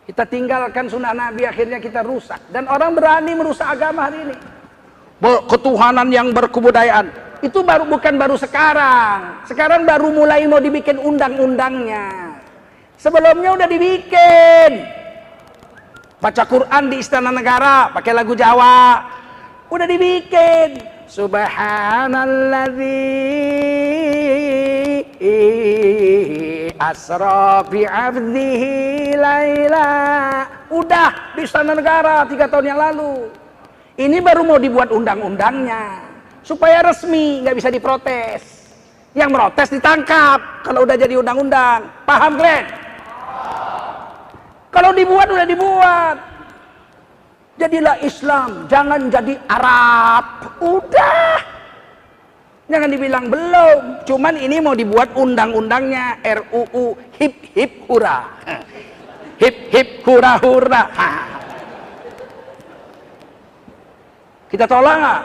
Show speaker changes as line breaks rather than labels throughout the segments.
Kita tinggalkan sunnah Nabi, akhirnya kita rusak. Dan orang berani merusak agama hari ini. Ketuhanan yang berkebudayaan. Itu bukan baru sekarang. Sekarang baru mulai mau dibikin undang-undangnya. Sebelumnya udah dibikin. Baca Quran di Istana Negara pakai lagu Jawa. Udah dibikin. Subhanalladzi asra bi 'abdihi laila. Udah di Istana Negara 3 tahun yang lalu. Ini baru mau dibuat undang-undangnya supaya resmi, nggak bisa diprotes. Yang protes ditangkap kalau udah jadi undang-undang. Paham, Glenn? Kalau dibuat udah dibuat. Jadilah Islam, jangan jadi Arab. Udah. Jangan dibilang belum. Cuman ini mau dibuat undang-undangnya, RUU hip hip hura. Hip hip hura hura. Kita tolak nggak?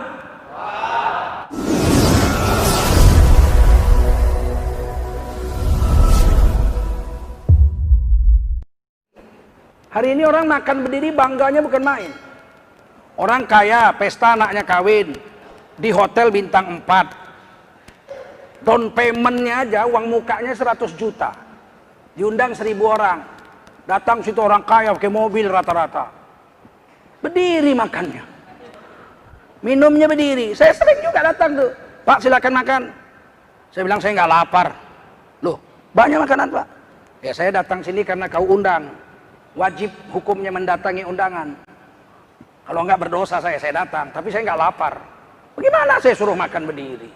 Hari ini orang makan berdiri bangganya bukan main. Orang kaya, pesta anaknya kawin di hotel bintang 4. Down paymentnya aja, uang mukanya 100 juta. Diundang 1000 orang. Datang situ orang kaya pakai mobil rata-rata. Berdiri makannya. Minumnya berdiri. Saya sering juga datang tuh. Pak, silakan makan. Saya bilang saya nggak lapar. Loh, banyak makanan, Pak. Ya saya datang sini karena kau undang. Wajib hukumnya mendatangi undangan. Kalau nggak berdosa saya datang. Tapi saya nggak lapar. Bagaimana saya suruh makan berdiri?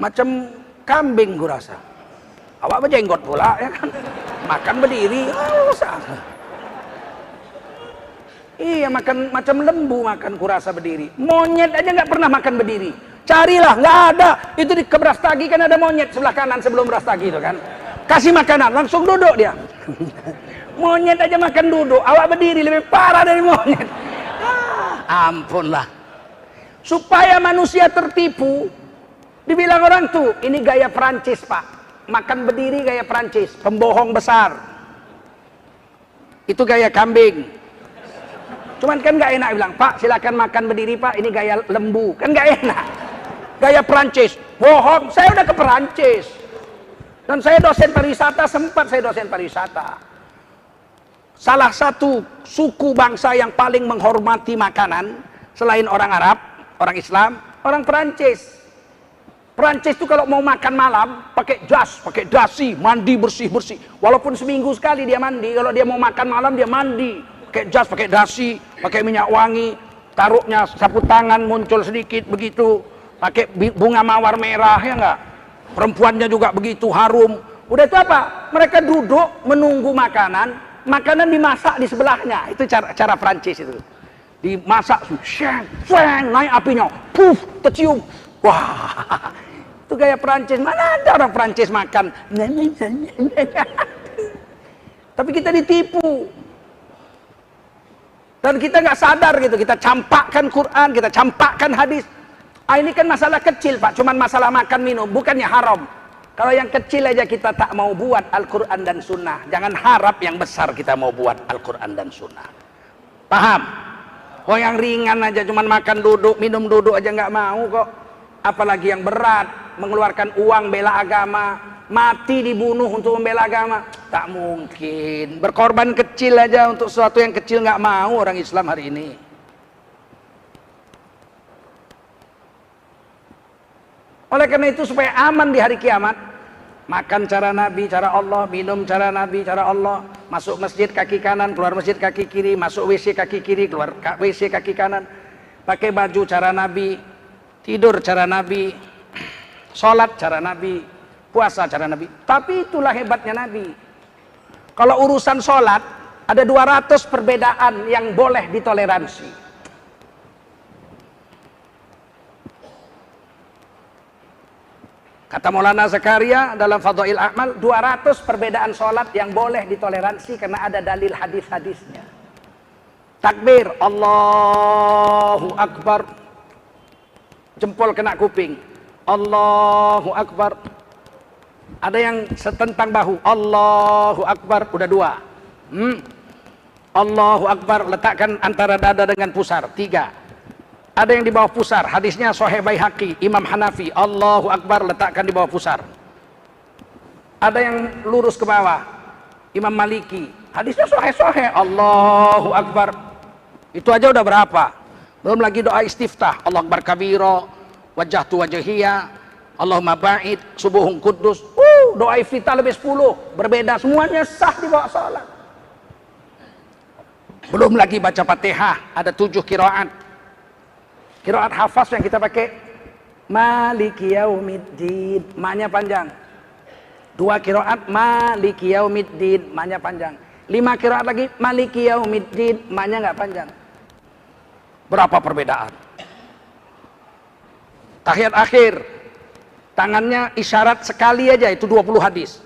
Macam kambing gua rasa. Awak berjenggot pula ya kan. Makan berdiri. Oh, iya, makan macam lembu makan kurasa berdiri. Monyet aja nggak pernah makan berdiri. Carilah, nggak ada. Itu di Kebrastagi kan ada monyet sebelah kanan sebelum Brastagi itu kan. Kasih makanan, langsung duduk dia. Monyet aja makan duduk. Awak berdiri lebih parah dari monyet. Ampunlah. Supaya manusia tertipu, dibilang orang tuh, ini gaya Prancis, Pak. Makan berdiri gaya Prancis, pembohong besar. Itu gaya kambing. Cuman kan nggak enak bilang, Pak silakan makan berdiri Pak, ini gaya lembu. Kan nggak enak. Gaya Prancis, bohong. Saya udah ke Prancis. Dan saya dosen pariwisata, sempat saya dosen pariwisata. Salah satu suku bangsa yang paling menghormati makanan, selain orang Arab, orang Islam, orang Prancis. Prancis itu kalau mau makan malam, pakai jas, pakai dasi, mandi bersih-bersih. Walaupun seminggu sekali dia mandi, kalau dia mau makan malam dia mandi. Pakai jas, pakai dasi, pakai minyak wangi, taruhnya sapu tangan muncul sedikit begitu, pakai bunga mawar merah ya enggak. Perempuannya juga begitu harum. Udah itu apa? Mereka duduk menunggu makanan, makanan dimasak di sebelahnya. Itu cara Prancis itu. Dimasak, sheng, sheng, naik apinya, puff, tercium. Wah, itu gaya Prancis. Mana ada orang Prancis makan? Tapi kita ditipu. Dan kita nggak sadar gitu, kita campakkan Quran, kita campakkan hadis. Ini kan masalah kecil Pak, cuman masalah makan minum, bukannya haram. Kalau yang kecil aja kita tak mau buat Al-Quran dan Sunnah, jangan harap yang besar kita mau buat Al-Quran dan Sunnah. Paham? Oh yang ringan aja, cuman makan duduk, minum duduk aja nggak mau kok. Apalagi yang berat, mengeluarkan uang bela agama, mati dibunuh untuk membela agama, tak mungkin. Berkorban kecil aja untuk sesuatu yang kecil nggak mau orang Islam hari ini. Oleh karena itu supaya aman di hari kiamat, makan cara Nabi, cara Allah, minum cara Nabi, cara Allah, masuk masjid kaki kanan, keluar masjid kaki kiri, masuk WC kaki kiri, keluar WC kaki kanan, pakai baju cara Nabi, tidur cara Nabi, sholat cara Nabi, puasa cara Nabi. Tapi itulah hebatnya Nabi. Kalau urusan sholat, ada 200 perbedaan yang boleh ditoleransi. Kata Maulana Zakaria dalam Fadhail A'mal, 200 perbedaan sholat yang boleh ditoleransi karena ada dalil hadis-hadisnya. Takbir, Allahu Akbar, jempol kena kuping, Allahu Akbar, Ada yang setentang bahu. Allahu Akbar, udah 2. Allahu Akbar, letakkan antara dada dengan pusar, 3. Ada yang di bawah pusar, hadisnya Sahih Baihaqi, Imam Hanafi. Allahu Akbar, letakkan di bawah pusar. Ada yang lurus ke bawah, Imam Maliki, hadisnya Sahih. Allahu Akbar. Itu aja udah berapa? Belum lagi doa istiftah, Allah Akbar kabira, wajjahtu wajhiyya, Allahumma ba'id, subuhun kudus. Doa iftitah lebih 10, berbeda, semuanya sah di bawah salat. Belum lagi baca Fatihah, ada 7 qiraat. Qiraat hafaz yang kita pakai, Maliki yaumiddin, ma-nya panjang. 2 qiraat Maliki yaumiddin, ma-nya panjang. 5 qiraat lagi Maliki yaumiddin, ma-nya nggak panjang. Berapa perbedaan? Tahiyat akhir, tangannya isyarat sekali aja, itu 20 hadis.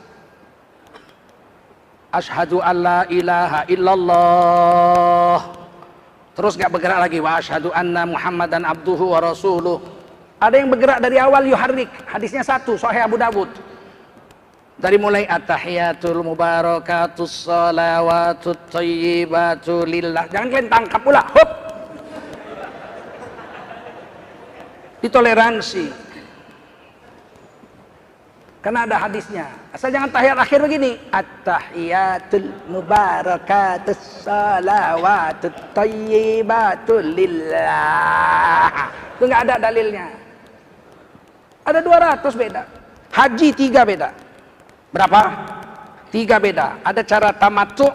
Asyhadu an la ilaha illallah. Terus nggak bergerak lagi, wa asyhadu anna Muhammadan abduhu wa rasuluh. Ada yang bergerak dari awal, yuharrik, hadisnya 1, Sahih Abu Dawud. Dari mulai at-tahiyatul mubarakatus salawatut thayyibatu lillah. Jangan kalian tangkap pula, hop. Ditoleransi. Karena ada hadisnya. Asal jangan tahiyat akhir begini. At-tahiyatul mubarakatus salawatut thayyibatu lillah. Itu nggak ada dalilnya. Ada 200 beda. Haji 3 beda. Berapa? 3 beda. Ada cara tamattu,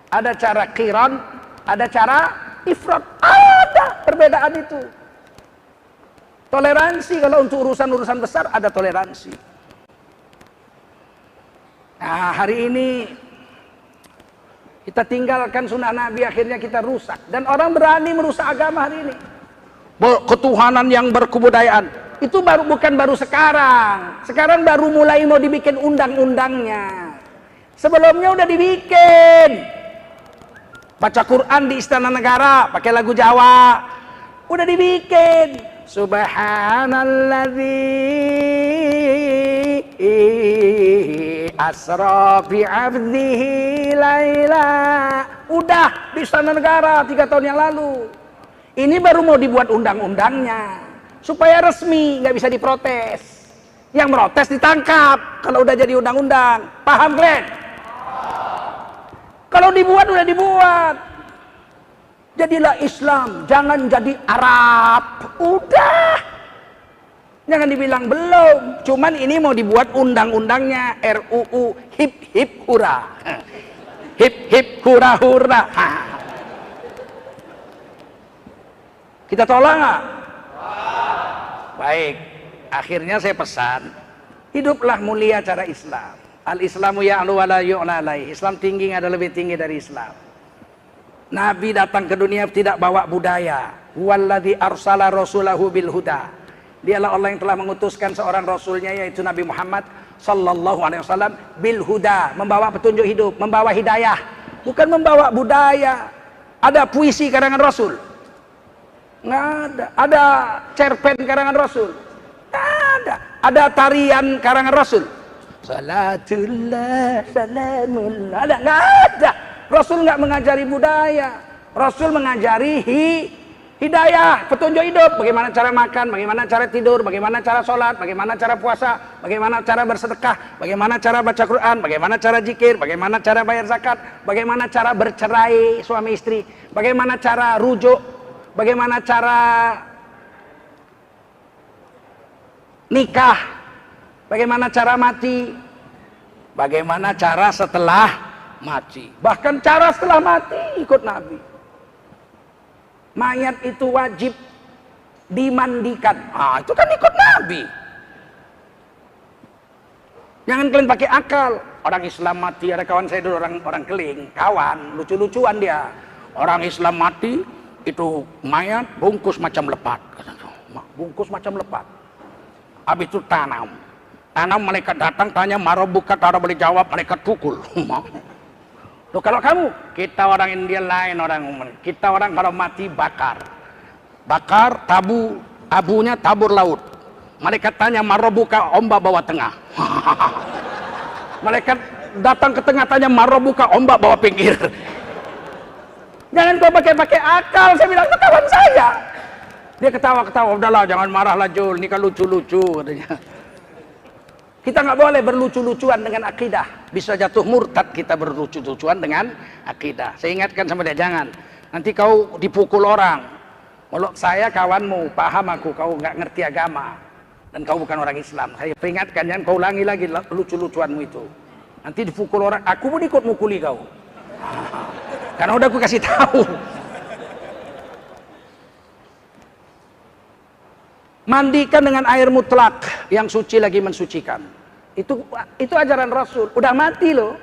ada cara qiran, ada cara ifrad. Ada perbedaan itu. Toleransi kalau untuk urusan-urusan besar ada toleransi. Nah, hari ini kita tinggalkan sunnah Nabi, akhirnya kita rusak. Dan orang berani merusak agama hari ini. Ketuhanan yang berkebudayaan itu bukan baru sekarang. Sekarang baru mulai mau dibikin undang-undangnya. Sebelumnya udah dibikin. Baca Quran di Istana Negara pakai lagu Jawa. Udah dibikin. Subhanalladzi asra bi 'abdihi laila. Udah di Istana Negara 3 tahun yang lalu. Ini baru mau dibuat undang-undangnya supaya resmi, nggak bisa diprotes. Yang protes ditangkap kalau udah jadi undang-undang. Paham, Glenn? Kalau dibuat udah dibuat. Jadilah Islam, jangan jadi Arab. Udah. Jangan dibilang belum. Cuman ini mau dibuat undang-undangnya, RUU hip hip hura. Hip hip hura hura. Kita tolak nggak? Baik. Akhirnya saya pesan, hiduplah mulia cara Islam. Al-Islamu ya'lu wa la yu'la alaih. Islam tinggi, ada lebih tinggi dari Islam. Nabi datang ke dunia tidak bawa budaya. Huwallazi arsala rasulahu bil huda. Dialah Allah yang telah mengutuskan seorang rasulnya, yaitu Nabi Muhammad sallallahu alaihi wasallam, bil huda, membawa petunjuk hidup, membawa hidayah, bukan membawa budaya. Ada puisi karangan Rasul? Nggak ada. Ada cerpen karangan Rasul? Nggak ada. Ada tarian karangan Rasul? Salatullah salamullah. Ada? Nggak ada. Rasul nggak mengajari budaya. Rasul mengajari hidayah, petunjuk hidup. Bagaimana cara makan, bagaimana cara tidur, bagaimana cara sholat, bagaimana cara puasa, bagaimana cara bersedekah, bagaimana cara baca Quran, bagaimana cara zikir, bagaimana cara bayar zakat, bagaimana cara bercerai suami istri, bagaimana cara rujuk, bagaimana cara nikah, bagaimana cara mati, bagaimana cara setelah mati, bahkan cara setelah mati ikut Nabi. Mayat itu wajib dimandikan. Itu kan ikut Nabi. Jangan kalian pakai akal. Orang Islam mati, ada kawan saya dulu orang Keling, kawan lucu-lucuan dia. Orang Islam mati itu mayat bungkus macam lepat, bungkus macam lepat. Habis itu tanam, malaikat datang tanya marabuka, tak boleh jawab, malaikat pukul. Loh, kalau kamu, kita orang India lain, kita orang kalau mati bakar, tabu, abunya tabur laut, Malaikat tanya, marobuka, ombak bawa tengah. Malaikat datang ke tengah tanya, marobuka, ombak bawa pinggir. Jangan kau pakai akal, saya bilang ke kawan saya. Dia ketawa-ketawa, udahlah jangan marahlah Jul, ini kan lucu-lucu katanya. Kita nggak boleh berlucu-lucuan dengan akidah. Bisa jatuh murtad kita berlucu-lucuan dengan akidah. Saya ingatkan sama dia, jangan. Nanti kau dipukul orang. Kalau saya kawanmu, paham aku, kau nggak ngerti agama. Dan kau bukan orang Islam. Saya peringatkan, jangan kau ulangi lagi lucu-lucuanmu itu. Nanti dipukul orang, aku pun ikut mukuli kau. Karena udah aku kasih tahu. Mandikan dengan air mutlak yang suci lagi mensucikan. Itu ajaran Rasul. Udah mati loh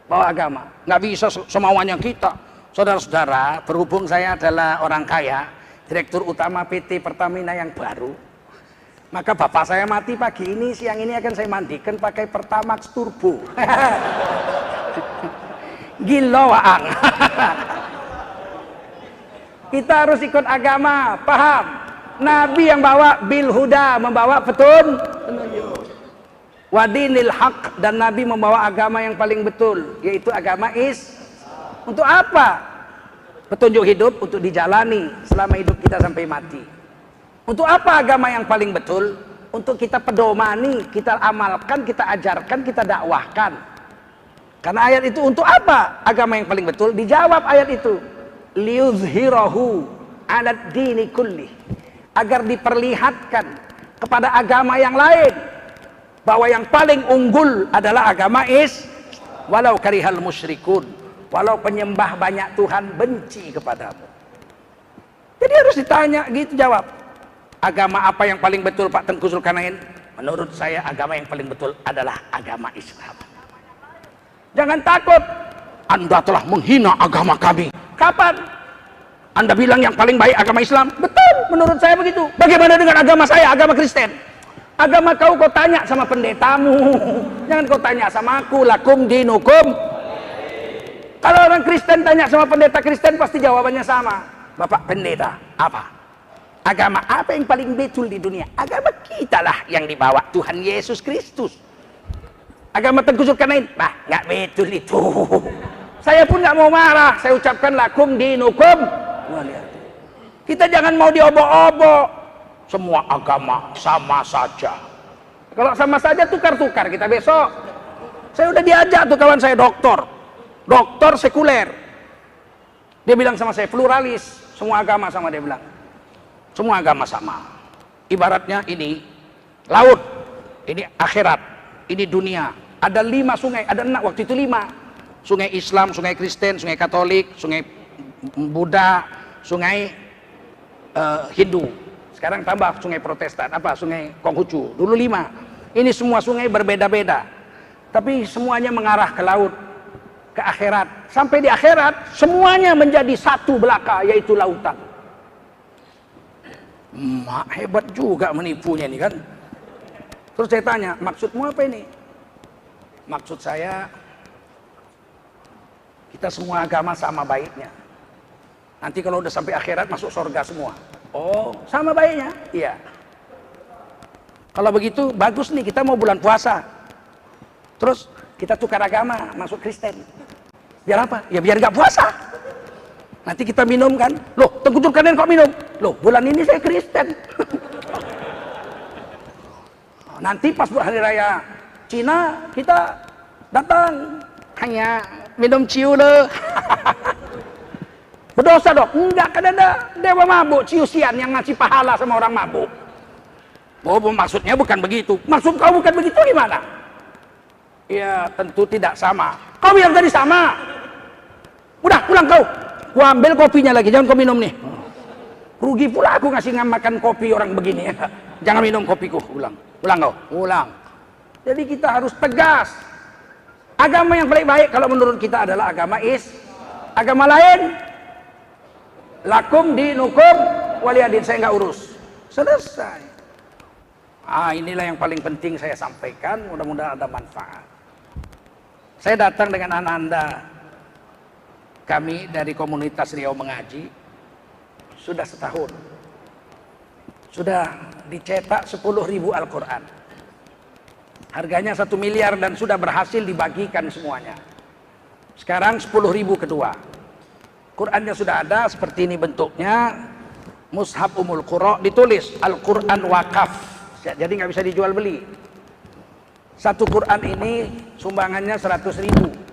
bawa agama. Nggak bisa semaunya kita. Saudara-saudara, berhubung saya adalah orang kaya, direktur utama PT Pertamina yang baru, maka bapak saya mati pagi ini, siang ini akan saya mandikan pakai Pertamax Turbo. Gila waang. Kita harus ikut agama, paham? Nabi yang bawa bil huda, membawa petunjuk. Wadinil haq, dan Nabi membawa agama yang paling betul, yaitu agama untuk apa? Petunjuk hidup untuk dijalani selama hidup kita sampai mati. Untuk apa agama yang paling betul? Untuk kita pedomani, kita amalkan, kita ajarkan, kita dakwahkan. Karena ayat itu untuk apa agama yang paling betul? Dijawab ayat itu, liyuzhirahu 'alad dini kulli, agar diperlihatkan kepada agama yang lain bahwa yang paling unggul adalah agama walau karihal musyrikun, walau penyembah banyak Tuhan benci kepadamu. Jadi harus ditanya gitu, jawab. Agama apa yang paling betul Pak Tengku Zulkarnain? Menurut saya agama yang paling betul adalah agama Islam. Jangan takut, Anda telah menghina agama kami. Kapan Anda bilang yang paling baik agama Islam? Betul, menurut saya begitu. Bagaimana dengan agama saya, agama Kristen? Agama kau tanya sama pendetamu. Jangan kau tanya sama aku, lakum dinukum. Kalau orang Kristen tanya sama pendeta Kristen, pasti jawabannya sama. Bapak pendeta, apa? Agama apa yang paling betul di dunia? Agama kita lah yang dibawa Tuhan Yesus Kristus. Agama Tengku Zulkarnain, bah, nggak betul itu. Saya pun nggak mau marah. Saya ucapkan lakum dinukum. Kita jangan mau diobok-obok. Semua agama sama saja. Kalau sama saja tukar-tukar kita besok. Saya udah diajak tuh kawan saya doktor sekuler. Dia bilang sama saya pluralis, semua agama sama, dia bilang. Semua agama sama. Ibaratnya ini laut, ini akhirat, ini dunia. Ada 5 sungai, ada 6 waktu itu 5. Sungai Islam, sungai Kristen, sungai Katolik, sungai Buddha, sungai Hindu. Sekarang tambah sungai Protestan, sungai Konghucu. Dulu 5. Ini semua sungai berbeda-beda, tapi semuanya mengarah ke laut, ke akhirat. Sampai di akhirat semuanya menjadi satu belaka, yaitu lautan. Hebat juga menipunya ini kan. Terus saya tanya, maksudmu apa ini? Maksud saya, kita semua agama sama baiknya. Nanti kalau udah sampai akhirat masuk surga semua. Oh, sama baiknya? Iya. Kalau begitu bagus nih, kita mau bulan puasa. Terus kita tukar agama, masuk Kristen. Biar apa? Ya biar nggak puasa. Nanti kita minum kan? Loh, Tengku Zulkarnain kok minum? Loh, bulan ini saya Kristen. Nanti pas hari raya Cina kita datang hanya minum ciu le. Berdosa dok? Enggak, kan ada dewa mabuk ciusian yang ngasih pahala sama orang mabuk. Oh, maksudnya bukan begitu. Maksud kau bukan begitu gimana? Ya tentu tidak sama. Kau bilang tadi sama. Udah pulang kau. Ku ambil kopinya lagi, jangan kau minum nih. Rugi pula aku ngasih makan kopi orang begini ya. Jangan minum kopiku. Ulang kau. Ulang. Jadi kita harus tegas. Agama yang paling baik kalau menurut kita adalah agama agama lain. Lakum dinukum waliyadin, saya nggak urus. Selesai. Inilah yang paling penting saya sampaikan. Mudah-mudahan ada manfaat. Saya datang dengan anak-anak kami dari komunitas Riau Mengaji sudah setahun. Sudah dicetak 10.000 Al-Quran. Harganya 1 miliar dan sudah berhasil dibagikan semuanya. Sekarang 10.000 kedua. Qurannya sudah ada, seperti ini bentuknya. Mushaf Ummul Qura, ditulis Al-Quran Wakaf. Jadi nggak bisa dijual beli. Satu Quran ini sumbangannya 100.000.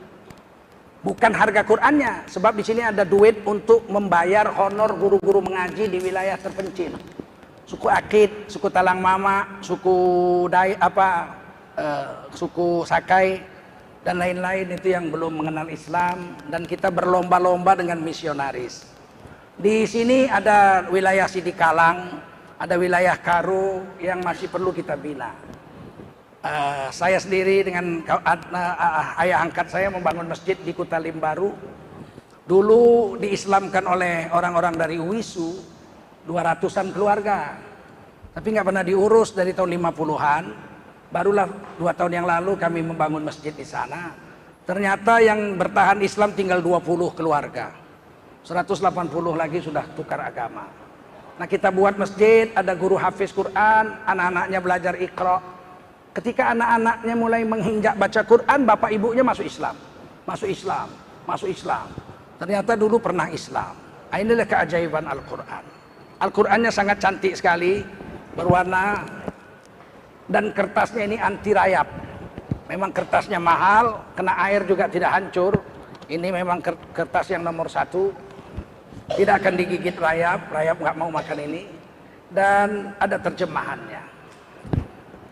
Bukan harga Qurannya, sebab di sini ada duit untuk membayar honor guru-guru mengaji di wilayah terpencil. Suku Akit, suku Talang Mama, suku suku Sakai dan lain-lain itu yang belum mengenal Islam, dan kita berlomba-lomba dengan misionaris. Di sini ada wilayah Sidikalang, ada wilayah Karo yang masih perlu kita bina. Saya sendiri dengan ayah angkat saya membangun masjid di Kutalim Baru. Dulu diislamkan oleh orang-orang dari Uwisu, 200-an keluarga. Tapi nggak pernah diurus dari tahun 50-an. Barulah 2 tahun yang lalu kami membangun masjid di sana. Ternyata yang bertahan Islam tinggal 20 keluarga. 180 lagi sudah tukar agama. Nah, kita buat masjid, ada guru hafiz Quran, anak-anaknya belajar Iqra. Ketika anak-anaknya mulai menginjak baca Quran, bapak ibunya masuk Islam. Masuk Islam, masuk Islam. Ternyata dulu pernah Islam. Nah, inilah keajaiban Al-Quran. Al-Qurannya sangat cantik sekali, berwarna, dan kertasnya ini anti rayap. Memang kertasnya mahal, kena air juga tidak hancur. Ini memang kertas yang nomor 1. Tidak akan digigit rayap, rayap nggak mau makan ini. Dan ada terjemahannya.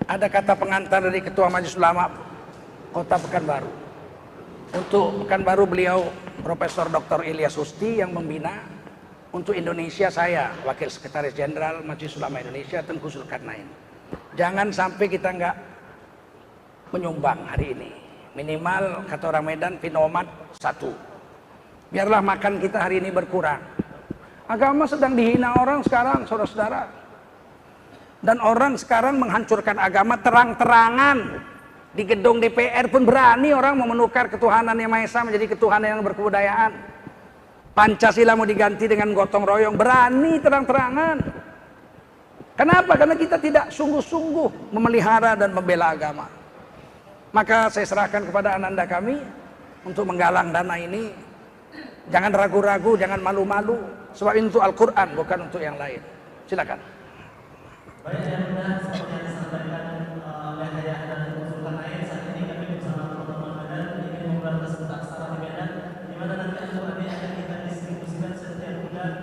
Ada kata pengantar dari Ketua Majelis Ulama Kota Pekanbaru. Untuk Pekanbaru beliau Profesor Dr. Ilyas Husti yang membina. Untuk Indonesia saya Wakil Sekretaris Jenderal Majelis Ulama Indonesia Tengku Zulkarnain. Jangan sampai kita nggak menyumbang hari ini. Minimal kata orang Medan pinomat 1. Biarlah makan kita hari ini berkurang. Agama sedang dihina orang sekarang, saudara-saudara. Dan orang sekarang menghancurkan agama terang-terangan. Di gedung DPR pun berani orang mau menukar ketuhanan yang Maha Esa menjadi ketuhanan yang berkebudayaan. Pancasila mau diganti dengan gotong royong, berani terang-terangan. Kenapa? Karena kita tidak sungguh-sungguh memelihara dan membela agama. Maka saya serahkan kepada ananda kami untuk menggalang dana ini. Jangan ragu-ragu, jangan malu-malu. Sebab ini untuk Al-Quran, bukan untuk yang lain. Silakan.
Baik, yang mudah seperti yang disampaikan oleh Ayah dan Konsultan Air, saat ini kami bersama teman-teman Medan ingin membuat sebuah aksara di Medan, di mana nanti Al-Quran akan kita distribusikan setiap bulan.